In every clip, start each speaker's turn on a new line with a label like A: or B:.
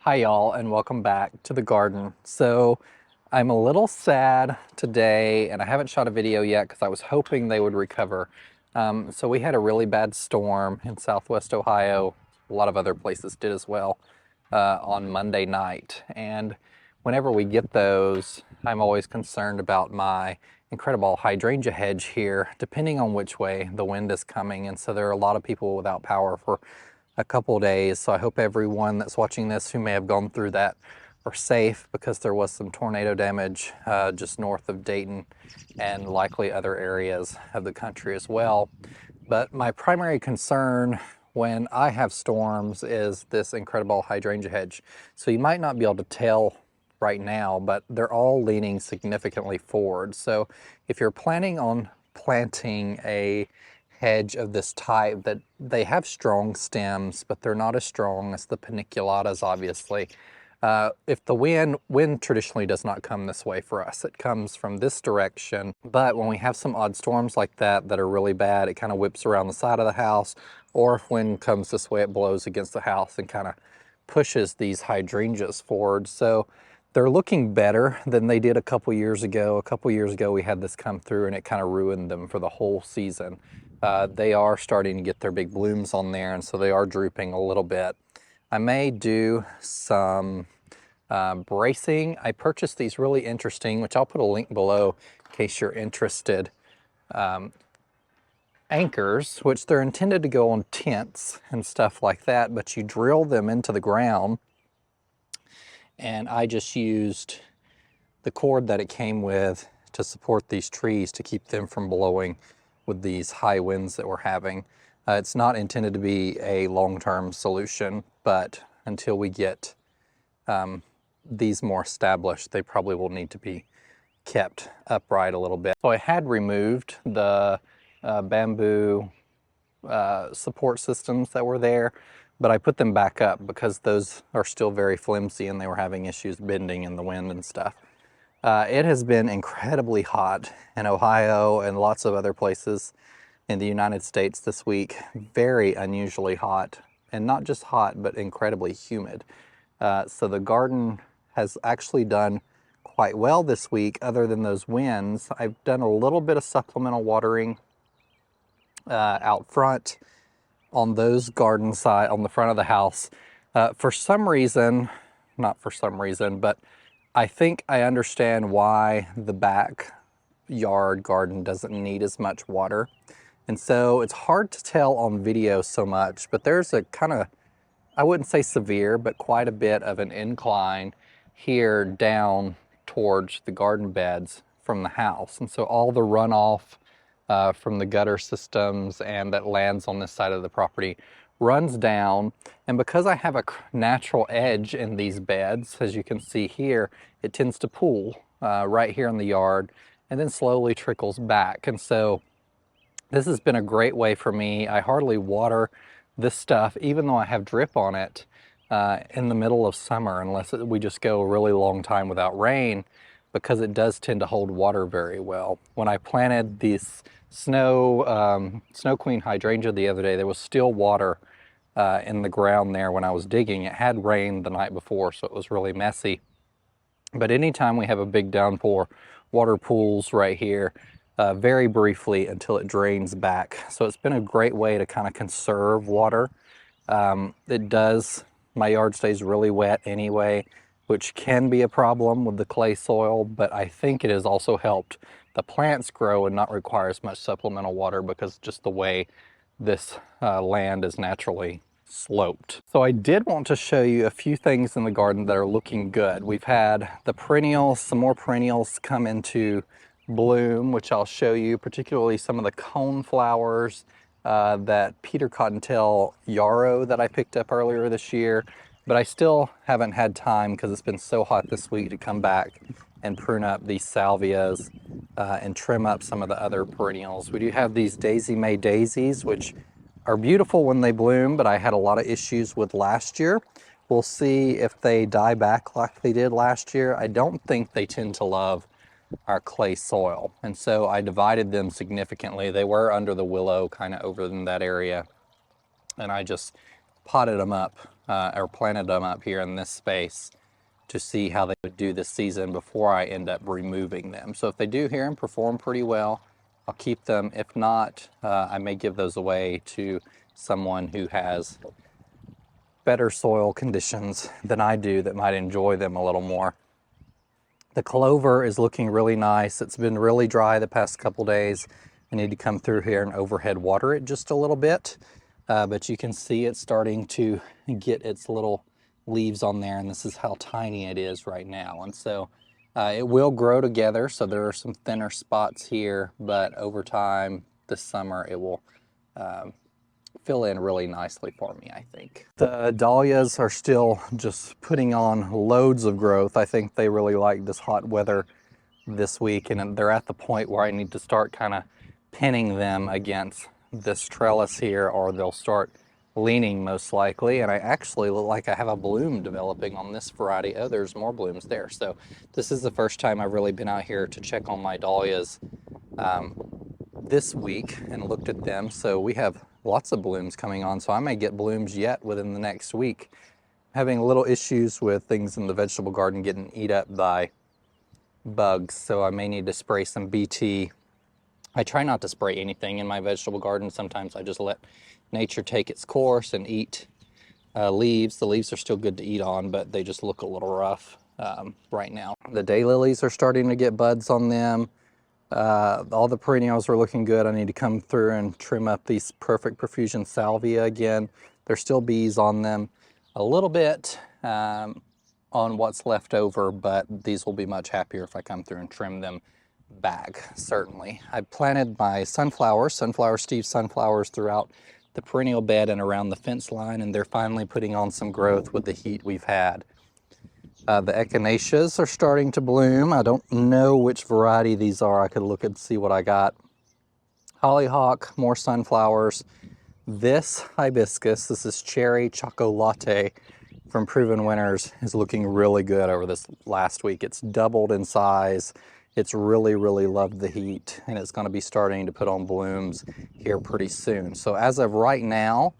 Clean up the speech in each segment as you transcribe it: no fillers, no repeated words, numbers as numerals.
A: Hi y'all, and welcome back to the garden. So I'm a little sad today, and I haven't shot a video yet because I was hoping they would recover. So we had a really bad storm in Southwest Ohio. A lot of other places did as well on Monday night. And whenever we get those, I'm always concerned about my incredible hydrangea hedge here, depending on which way the wind is coming. And so there are a lot of people without power for a couple days. So I hope everyone that's watching this who may have gone through that are safe, because there was some tornado damage just north of Dayton and likely other areas of the country as well. But my primary concern when I have storms is this incredible hydrangea hedge. So you might not be able to tell right now, but they're all leaning significantly forward. So if you're planning on planting a hedge of this type, that they have strong stems, but they're not as strong as the paniculatas, obviously. If the wind traditionally does not come this way for us, it comes from this direction. But when we have some odd storms like that that are really bad, it kind of whips around the side of the house, or if wind comes this way, it blows against the house and kind of pushes these hydrangeas forward. So they're looking better than they did a couple years ago. A couple years ago, we had this come through and it kind of ruined them for the whole season. They are starting to get their big blooms on there, and so they are drooping a little bit. I may do some bracing. I purchased these really interesting, which I'll put a link below in case you're interested, anchors, which they're intended to go on tents and stuff like that, but you drill them into the ground. And I just used the cord that it came with to support these trees to keep them from blowing with these high winds that we're having. It's not intended to be a long-term solution, but until we get these more established, they probably will need to be kept upright a little bit. So I had removed the bamboo support systems that were there, but I put them back up because those are still very flimsy and they were having issues bending in the wind and stuff. It has been incredibly hot in Ohio and lots of other places in the United States this week. Very unusually hot, and not just hot, but incredibly humid. So the garden has actually done quite well this week, other than those winds. I've done a little bit of supplemental watering out front on those garden side, on the front of the house. For some reason, not for some reason, but I think I understand why the backyard garden doesn't need as much water. And so it's hard to tell on video so much, but there's a kind of, I wouldn't say severe, but quite a bit of an incline here down towards the garden beds from the house. And so all the runoff from the gutter systems and that lands on this side of the property runs down. And because I have a natural edge in these beds, as you can see here, it tends to pool right here in the yard and then slowly trickles back. And so this has been a great way for me. I hardly water this stuff, even though I have drip on it in the middle of summer, unless we just go a really long time without rain, because it does tend to hold water very well. When I planted these Snow Queen hydrangea the other day, there was still water in the ground there when I was digging. It had rained the night before, so it was really messy. But anytime we have a big downpour, water pools right here very briefly until it drains back. So it's been a great way to kind of conserve water. My yard stays really wet anyway, which can be a problem with the clay soil, but I think it has also helped the plants grow and not require as much supplemental water because just the way this land is naturally sloped. So I did want to show you a few things in the garden that are looking good. We've had the perennials, some more perennials come into bloom, which I'll show you, particularly some of the coneflowers, that Peter Cottontail Yarrow that I picked up earlier this year. But I still haven't had time, because it's been so hot this week, to come back and prune up these salvias and trim up some of the other perennials. We do have these Daisy May daisies, which are beautiful when they bloom, but I had a lot of issues with last year. We'll see if they die back like they did last year. I don't think they tend to love our clay soil, and so I divided them significantly. They were under the willow, kind of over in that area, and I just potted them up or planted them up here in this space to see how they would do this season before I end up removing them. So if they do here and perform pretty well, I'll keep them. If not, I may give those away to someone who has better soil conditions than I do that might enjoy them a little more. The clover is looking really nice. It's been really dry the past couple days. I need to come through here and overhead water it just a little bit, but you can see it's starting to get its little leaves on there, and this is how tiny it is right now. And so it will grow together, so there are some thinner spots here, but over time this summer it will fill in really nicely for me, I think. The dahlias are still just putting on loads of growth. I think they really like this hot weather this week, and they're at the point where I need to start kind of pinning them against this trellis here, or they'll start leaning most likely. And I actually look like I have a bloom developing on this variety. Oh, there's more blooms there. So this is the first time I've really been out here to check on my dahlias this week and looked at them. So we have lots of blooms coming on, so I may get blooms yet within the next week. Having little issues with things in the vegetable garden getting eat up by bugs, so I may need to spray some BT. I try not to spray anything in my vegetable garden. Sometimes I just let nature take its course and eat leaves. The leaves are still good to eat on, but they just look a little rough right now. The daylilies are starting to get buds on them. All the perennials are looking good. I need to come through and trim up these Perfect Profusion Salvia again. There's still bees on them a little bit on what's left over, but these will be much happier if I come through and trim them back, certainly. I planted my Steve sunflowers throughout the perennial bed and around the fence line, and they're finally putting on some growth with the heat we've had. The echinaceas are starting to bloom. I don't know which variety these are. I could look and see what I got. Hollyhock, more sunflowers. This hibiscus, this is Cherry Chocolate from Proven Winners, is looking really good over this last week. It's doubled in size. It's really, really loved the heat, and it's going to be starting to put on blooms here pretty soon. So as of right now,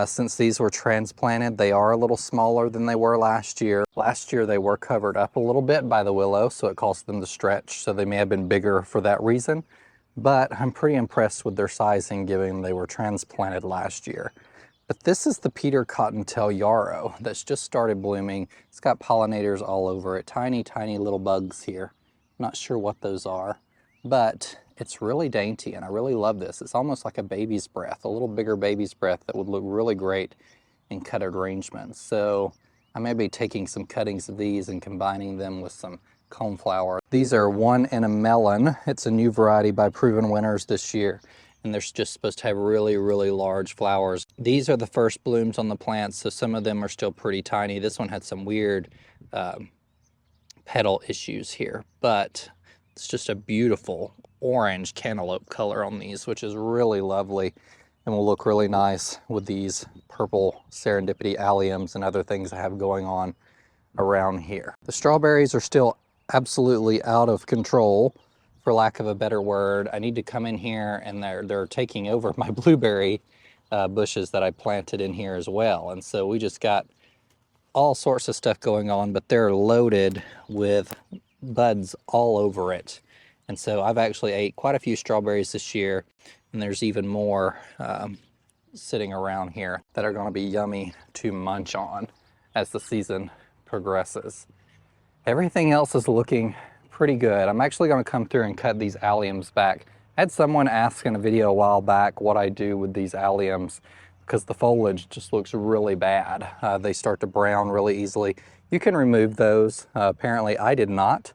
A: since these were transplanted, they are a little smaller than they were last year. Last year they were covered up a little bit by the willow, so it caused them to stretch, so they may have been bigger for that reason. But I'm pretty impressed with their sizing given they were transplanted last year. But this is the Peter Cottontail Yarrow that's just started blooming. It's got pollinators all over it, tiny, tiny little bugs here. Not sure what those are, but it's really dainty, and I really love this. It's almost like a baby's breath, a little bigger baby's breath that would look really great in cut arrangements. So I may be taking some cuttings of these and combining them with some coneflower. These are 1 in a Melon. It's a new variety by Proven Winners this year, and they're just supposed to have really, really large flowers. These are the first blooms on the plants, so some of them are still pretty tiny. This one had some weird petal issues here, but it's just a beautiful orange cantaloupe color on these, which is really lovely and will look really nice with these purple serendipity alliums and other things I have going on around here. The strawberries are still absolutely out of control, for lack of a better word. I need to come in here, and they're taking over my blueberry bushes that I planted in here as well. And so we just got all sorts of stuff going on, but they're loaded with buds all over it. And so I've actually ate quite a few strawberries this year, and there's even more sitting around here that are going to be yummy to munch on as the season progresses. Everything else is looking pretty good. I'm actually going to come through and cut these alliums back. I had someone ask in a video a while back what I do with these alliums, because the foliage just looks really bad. They start to brown really easily. You can remove those. Apparently I did not.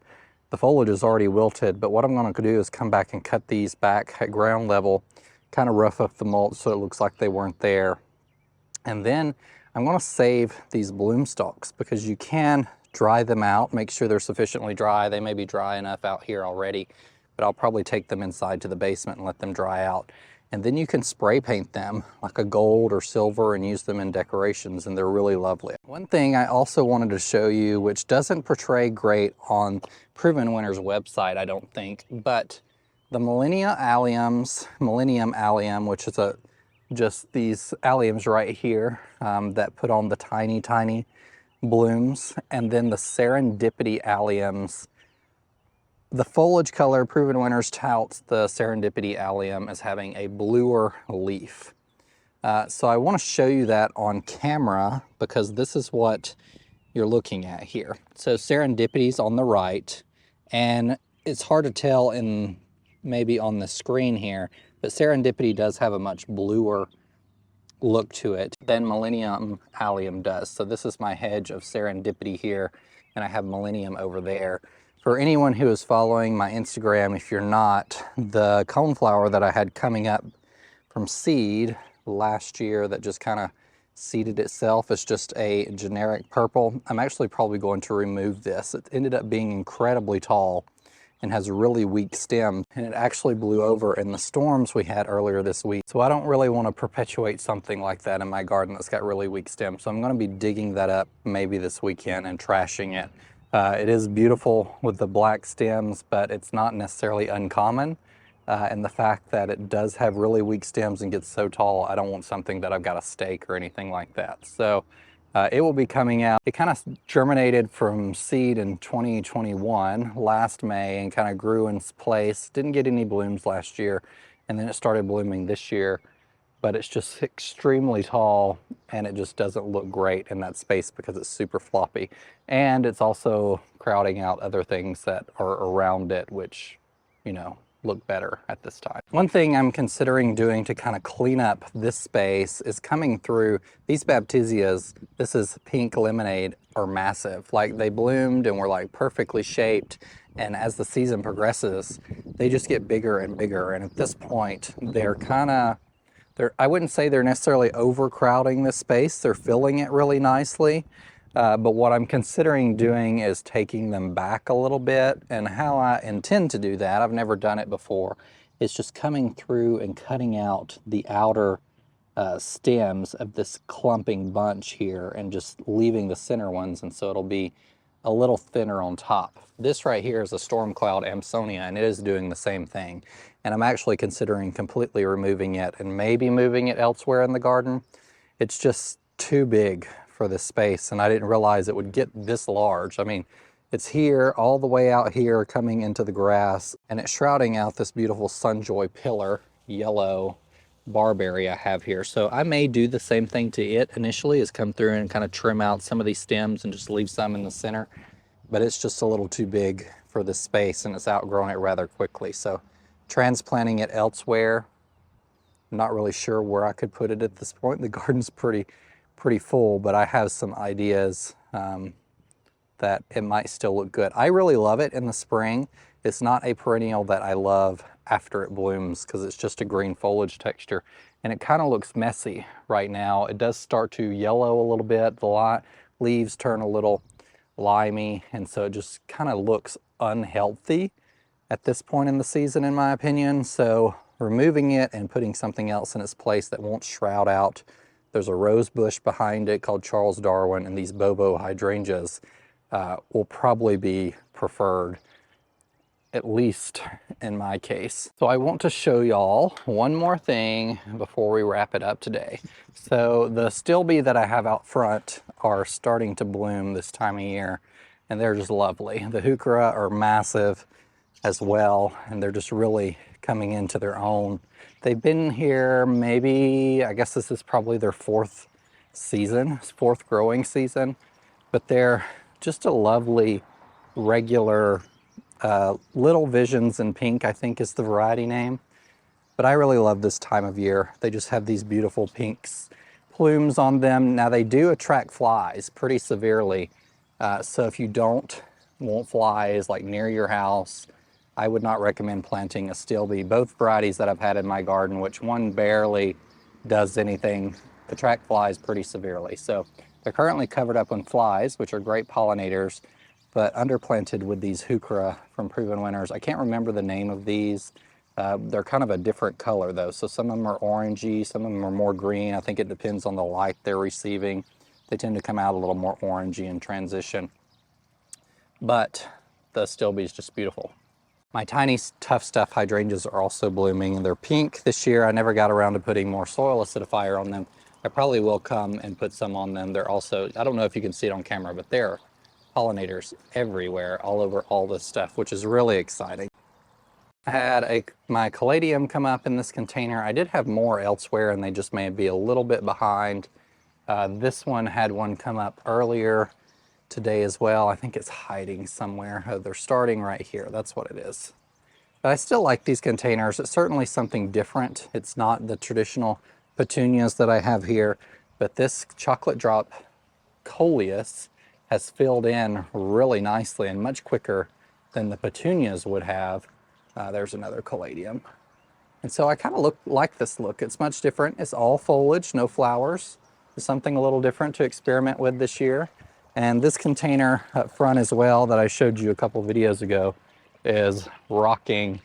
A: The foliage is already wilted, but what I'm going to do is come back and cut these back at ground level, kind of rough up the mulch so it looks like they weren't there. And then I'm going to save these bloom stalks, because you can dry them out, make sure they're sufficiently dry. They may be dry enough out here already, but I'll probably take them inside to the basement and let them dry out. And then you can spray paint them like a gold or silver and use them in decorations, and they're really lovely. One thing I also wanted to show you, which doesn't portray great on Proven Winners website, I don't think, but the Millennium Allium, which is a just these alliums right here that put on the tiny, tiny blooms. And then the serendipity alliums. The foliage color, Proven Winners touts the serendipity allium as having a bluer leaf. So I want to show you that on camera because this is what you're looking at here. So serendipity's on the right, and it's hard to tell in maybe on the screen here, but serendipity does have a much bluer look to it than Millennium Allium does. So this is my hedge of serendipity here, and I have Millennium over there. For anyone who is following my Instagram, if you're not, the coneflower that I had coming up from seed last year that just kind of seeded itself is just a generic purple. I'm actually probably going to remove this. It ended up being incredibly tall and has a really weak stem, and it actually blew over in the storms we had earlier this week. So I don't really want to perpetuate something like that in my garden that's got really weak stems. So I'm going to be digging that up maybe this weekend and trashing it. It is beautiful with the black stems, but it's not necessarily uncommon. And the fact that it does have really weak stems and gets so tall, I don't want something that I've got to stake or anything like that. So it will be coming out. It kind of germinated from seed in 2021, last May, and kind of grew in place. Didn't get any blooms last year, and then it started blooming this year. But it's just extremely tall, and it just doesn't look great in that space because it's super floppy. And it's also crowding out other things that are around it, which, you know, look better at this time. One thing I'm considering doing to kind of clean up this space is coming through these 𝗩𝗜𝗘𝗧𝗦. This is pink lemonade, are massive. Like, they bloomed and were like perfectly shaped, and as the season progresses, they just get bigger and bigger. And at this point, they're kind of, I wouldn't say they're necessarily overcrowding this space. They're filling it really nicely. But what I'm considering doing is taking them back a little bit. And how I intend to do that, I've never done it before, is just coming through and cutting out the outer stems of this clumping bunch here and just leaving the center ones. And so it'll be a little thinner on top. This right here is a storm cloud Amsonia, and it is doing the same thing. And I'm actually considering completely removing it and maybe moving it elsewhere in the garden. It's just too big for this space, and I didn't realize it would get this large. I mean, it's here, all the way out here, coming into the grass, and it's shrouding out this beautiful Sunjoy pillar, yellow barberry I have here. So I may do the same thing to it initially, is come through and kind of trim out some of these stems and just leave some in the center. But it's just a little too big for this space, and it's outgrown it rather quickly. So transplanting it elsewhere, I'm not really sure where I could put it at this point. The garden's pretty full, but I have some ideas that it might still look good. I really love it in the spring. It's not a perennial that I love after it blooms because it's just a green foliage texture, and it kind of looks messy right now. It does start to yellow a little bit. The leaves turn a little limey, and so it just kind of looks unhealthy at this point in the season, in my opinion. So removing it and putting something else in its place that won't shroud out. There's a rose bush behind it called Charles Darwin, and these Bobo hydrangeas will probably be preferred, at least in my case. So I want to show y'all one more thing before we wrap it up today. So the Astilbe that I have out front are starting to bloom this time of year, and they're just lovely. The Heucheras are massive as well, and they're just really coming into their own. They've been here maybe, I guess this is probably their fourth growing season, but they're just a lovely, regular, Little Visions in Pink, I think is the variety name. But I really love this time of year. They just have these beautiful pinks plumes on them. Now they do attract flies pretty severely. So if you don't want flies like near your house, I would not recommend planting Astilbe. Both varieties that I've had in my garden, which one barely does anything, attract flies pretty severely. So they're currently covered up on flies, which are great pollinators, but underplanted with these Heucheras from Proven Winners. I can't remember the name of these. They're kind of a different color though. So some of them are orangey, some of them are more green. I think it depends on the light they're receiving. They tend to come out a little more orangey in transition. But the Astilbe is just beautiful. My tiny tough stuff hydrangeas are also blooming, and they're pink this year. I never got around to putting more soil acidifier on them. I probably will come and put some on them. They're also, I don't know if you can see it on camera, but they're pollinators everywhere, all over all this stuff, which is really exciting. I had my caladium come up in this container. I did have more elsewhere, and they just may be a little bit behind. This one had one come up earlier today as well. I think it's hiding somewhere. Oh, they're starting right here. That's what it is. But I still like these containers. It's certainly something different. It's not the traditional petunias that I have here, but this chocolate drop coleus has filled in really nicely and much quicker than the petunias would have. There's another caladium. And so I kind of like this look. It's much different. It's all foliage, no flowers. It's something a little different to experiment with this year. And this container up front as well that I showed you a couple videos ago is rocking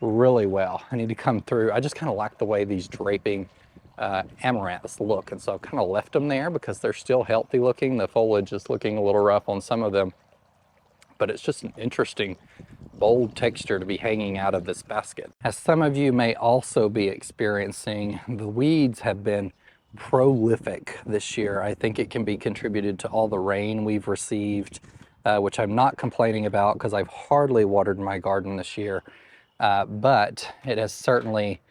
A: really well. I need to come through. I just kind of like the way these draping amaranths look, and so I've kind of left them there because they're still healthy looking. The foliage is looking a little rough on some of them, but it's just an interesting, bold texture to be hanging out of this basket. As some of you may also be experiencing, the weeds have been prolific this year. I think it can be contributed to all the rain we've received, which I'm not complaining about because I've hardly watered my garden this year, but it has certainly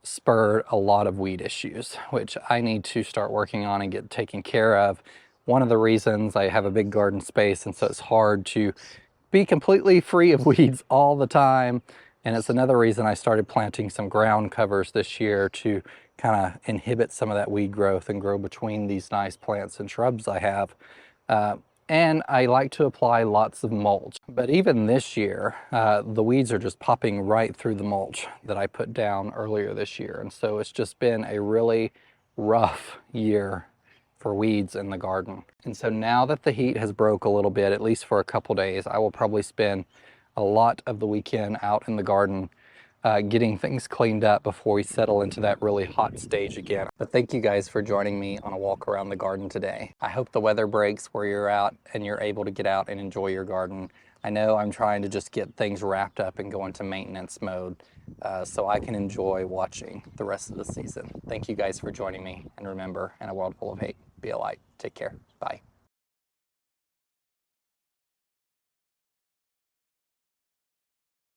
A: spurred a lot of weed issues, which I need to start working on and get taken care of. One of the reasons I have a big garden space, and so it's hard to be completely free of weeds all the time. And it's another reason I started planting some ground covers this year to kind of inhibit some of that weed growth and grow between these nice plants and shrubs I have. And I like to apply lots of mulch. But even this year, the weeds are just popping right through the mulch that I put down earlier this year. And so it's just been a really rough year for weeds in the garden. And so now that the heat has broke a little bit, at least for a couple days, I will probably spend a lot of the weekend out in the garden getting things cleaned up before we settle into that really hot stage again. But thank you guys for joining me on a walk around the garden today. I hope the weather breaks where you're out and you're able to get out and enjoy your garden. I know I'm trying to just get things wrapped up and go into maintenance mode so I can enjoy watching the rest of the season. Thank you guys for joining me, and remember, in a world full of hate, be a light. Take care. Bye.